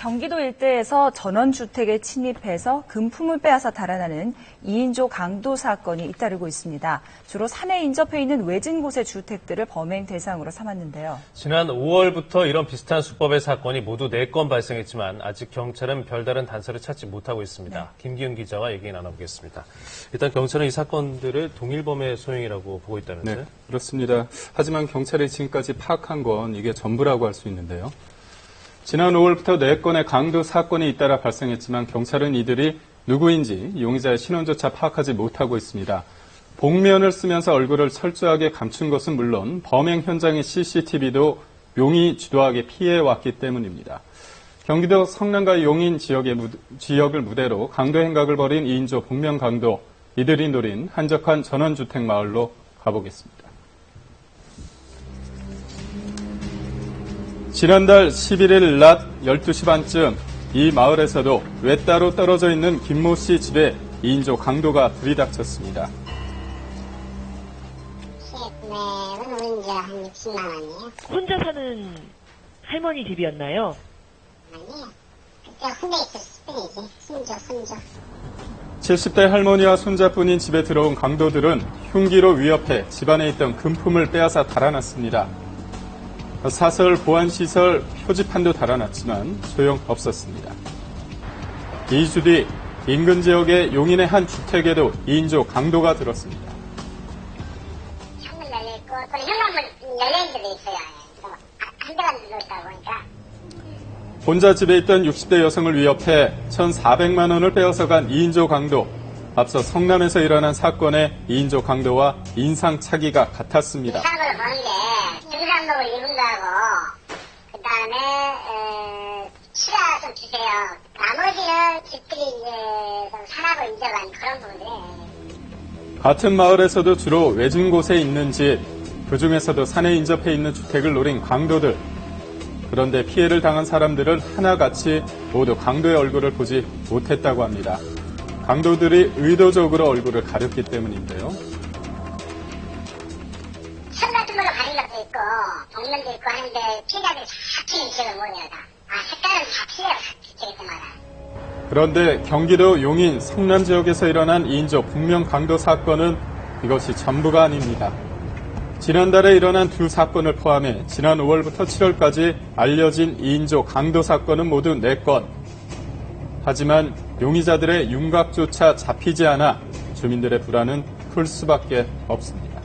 경기도 일대에서 전원주택에 침입해서 금품을 빼앗아 달아나는 2인조 강도 사건이 잇따르고 있습니다. 주로 산에 인접해 있는 외진 곳의 주택들을 범행 대상으로 삼았는데요. 지난 5월부터 이런 비슷한 수법의 사건이 모두 4건 발생했지만 아직 경찰은 별다른 단서를 찾지 못하고 있습니다. 네. 김기훈 기자와 얘기 나눠보겠습니다. 일단 경찰은 이 사건들을 동일범의 소행이라고 보고 있다면서요? 네, 그렇습니다. 하지만 경찰이 지금까지 파악한 건 이게 전부라고 할 수 있는데요. 지난 5월부터 4건의 강도 사건이 잇따라 발생했지만 경찰은 이들이 누구인지 용의자의 신원조차 파악하지 못하고 있습니다. 복면을 쓰면서 얼굴을 철저하게 감춘 것은 물론 범행 현장의 CCTV도 용이 주도하게 피해왔기 때문입니다. 경기도 성남과 용인 지역을 무대로 강도 행각을 벌인 2인조 복면 강도, 이들이 노린 한적한 전원주택 마을로 가보겠습니다. 지난달 11일 낮 12시 반쯤 이 마을에서도 외따로 떨어져 있는 김모 씨 집에 2인조 강도가 들이닥쳤습니다. 금액은 이제 한 60만 원이에요. 혼자 사는 할머니 집이었나요? 아니요. 그때 혼자 있었을 뿐이지. 손자. 70대 할머니와 손자뿐인 집에 들어온 강도들은 흉기로 위협해 집안에 있던 금품을 빼앗아 달아났습니다. 사설 보안시설 표지판도 달아났지만 소용없었습니다. 2주 뒤 인근 지역의 용인의 한 주택에도 2인조 강도가 들었습니다. 창문 열려있고 또 현관문 열려있는 데도 있어요. 한 대가 눌러있다 보니까. 혼자 집에 있던 60대 여성을 위협해 1,400만 원을 빼앗아 간 2인조 강도. 앞서 성남에서 일어난 사건의 2인조 강도와 인상착의가 같았습니다. 이상한 걸 보는 게 등산복을 입은 거하고 그 다음에 치가 좀 주세요. 나머지는 집들이 이제 좀 산하고 인접한 그런 부분들이에요. 같은 마을에서도 주로 외진 곳에 있는 집, 그중에서도 산에 인접해 있는 주택을 노린 강도들. 그런데 피해를 당한 사람들은 하나같이 모두 강도의 얼굴을 보지 못했다고 합니다. 강도들이 의도적으로 얼굴을 가렸기 때문인데요. 천 같은 걸로 가린 것도 있고 복면도 있고 하는데 피해자들이 잡히는 지역을 모르요 다. 색깔은 다 틀려요. 지역 때마다. 그런데 경기도 용인 성남 지역에서 일어난 2인조 복면 강도 사건은 이것이 전부가 아닙니다. 지난달에 일어난 두 사건을 포함해 지난 5월부터 7월까지 알려진 2인조 강도 사건은 모두 4건. 하지만 용의자들의 윤곽조차 잡히지 않아 주민들의 불안은 클 수밖에 없습니다.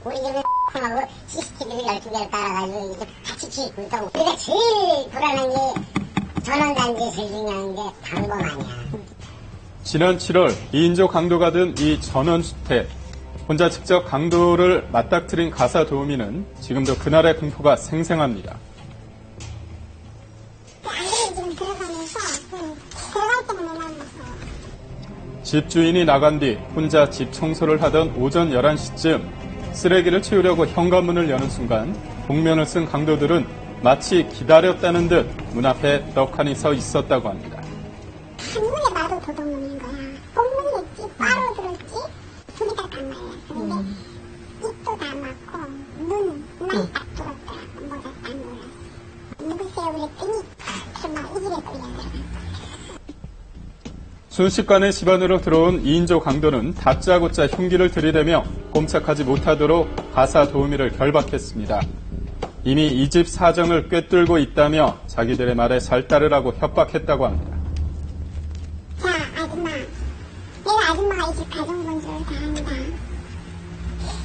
우리 집에 하고 CCTV를 12개를 따라가지고 이제 같이 지고 있다고. 우리가 제일 불안한 게 전원단지에서 중요한 게 방범 아니야. 지난 7월 2인조 강도가 든 이 전원주택. 혼자 직접 강도를 맞닥뜨린 가사 도우미는 지금도 그날의 공포가 생생합니다. 지금 들어가면서 들어갈 때만 올라왔어. 집주인이 나간 뒤 혼자 집 청소를 하던 오전 11시쯤 쓰레기를 치우려고 현관문을 여는 순간 복면을 쓴 강도들은 마치 기다렸다는 듯 문 앞에 떡하니 서 있었다고 합니다. 한눈에 봐도 도둑놈인 거야. 뽕물렸지, 바로 들었지, 둘이 다 말이야. 근데 입도 다 막고 눈 딱 들었더라고. 뭐가 딱 놀랐어. 누구세요? 그랬더니 정말 이 집에 끌려들어간 순식간에 집안으로 들어온 2인조 강도는 다짜고짜 흉기를 들이대며 꼼짝하지 못하도록 가사 도우미를 결박했습니다. 이미 이 집 사정을 꿰뚫고 있다며 자기들의 말에 잘 따르라고 협박했다고 합니다. 자, 아줌마. 내가 아줌마가 이 집 가정본주를 다 합니다. 이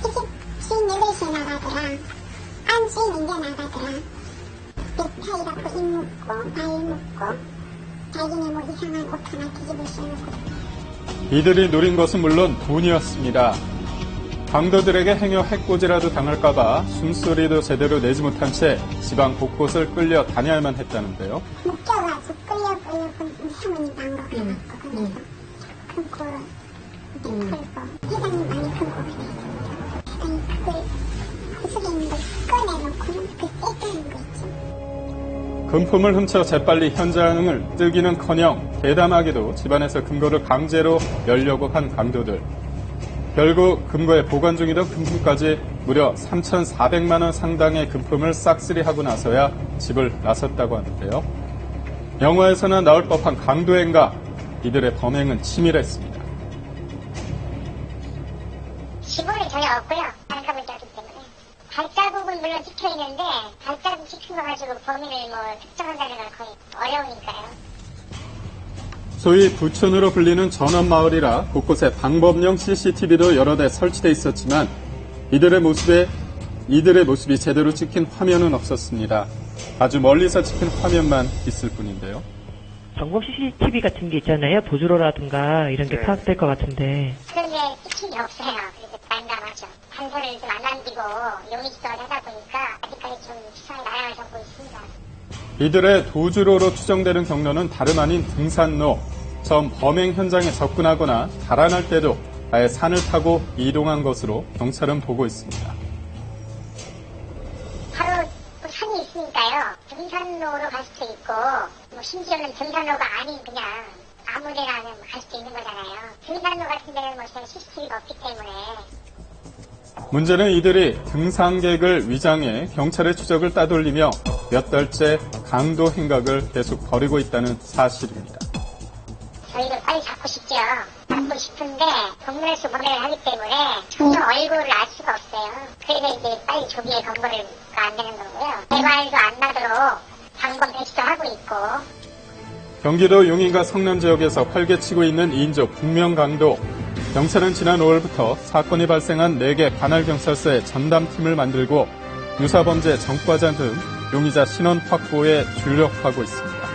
집 주인 8시에 나가더라. 안 주인 이제 나가더라. 넥타이 갖고 입 묶고, 발 묶고, 자기네 뭐 이상한 옷 하나 뒤집어 씌워놓고. 이들이 노린 것은 물론 돈이었습니다. 강도들에게 행여 해코지라도 당할까봐 숨소리도 제대로 내지 못한 채 지방 곳곳을 끌려 다녀야만 했다는데요. 묶여가지고 끌려 사모님 방법 해놓고 그래서 큰 코로 이렇게 풀고 회장님 많이 큰 코가 됐습니다. 회장님 그걸 그 속에 있는 걸 꺼내놓고는 그 떼끄는 거 있죠. 금품을 훔쳐 재빨리 현장을 뜨기는커녕 대담하게도 집안에서 금고를 강제로 열려고 한 강도들. 결국 금고에 보관 중이던 금품까지 무려 3,400만 원 상당의 금품을 싹쓸이하고 나서야 집을 나섰다고 하는데요. 영화에서나 나올 법한 강도 행각, 이들의 범행은 치밀했습니다. 지문은 전혀 없고요. 반갑을 짰기 때문에. 발자국은 물론 찍혀 있는데 발자국 찍힌 거 가지고 범인을 특정한다는 건 거의 어려우니까요. 소위 부촌으로 불리는 전원마을이라 곳곳에 방범용 CCTV도 여러 대 설치돼 있었지만 이들의 모습이 제대로 찍힌 화면은 없었습니다. 아주 멀리서 찍힌 화면만 있을 뿐인데요. 점검 CCTV 같은 게 있잖아요. 보조로라든가 이런 게 파악될 것 같은데. 그런 게 찍힌 게 없어요. 그래서 난감하죠. 단서를 좀 안 남기고 용의지도를 하다 보니까 아직까지 좀 수상의 나량을 잡고 있습니다. 이들의 도주로로 추정되는 경로는 다름 아닌 등산로. 처음 범행 현장에 접근하거나 달아날 때도 아예 산을 타고 이동한 것으로 경찰은 보고 있습니다. 바로 산이 있으니까요. 등산로로 갈 수도 있고 심지어는 등산로가 아닌 그냥 아무 데나 갈 수도 있는 거잖아요. 등산로 같은 데는 CCTV가 없기 때문에. 문제는 이들이 등산객을 위장해 경찰의 추적을 따돌리며 몇 달째 강도 행각을 계속 벌이고 있다는 사실입니다. 저희를 빨리 잡고 싶죠. 잡고 싶은데 동물수 범행을 하기 때문에 전혀 얼굴을 알 수가 없어요. 그래서 이제 빨리 조기에 검거가 안 되는 거고요. 대관도 안 나도록 방법 배치도 하고 있고. 경기도 용인과 성남 지역에서 활개치고 있는 2인조 북명강도. 경찰은 지난 5월부터 사건이 발생한 4개 관할경찰서에 전담팀을 만들고 유사범죄 전과자 등 용의자 신원 확보에 주력하고 있습니다.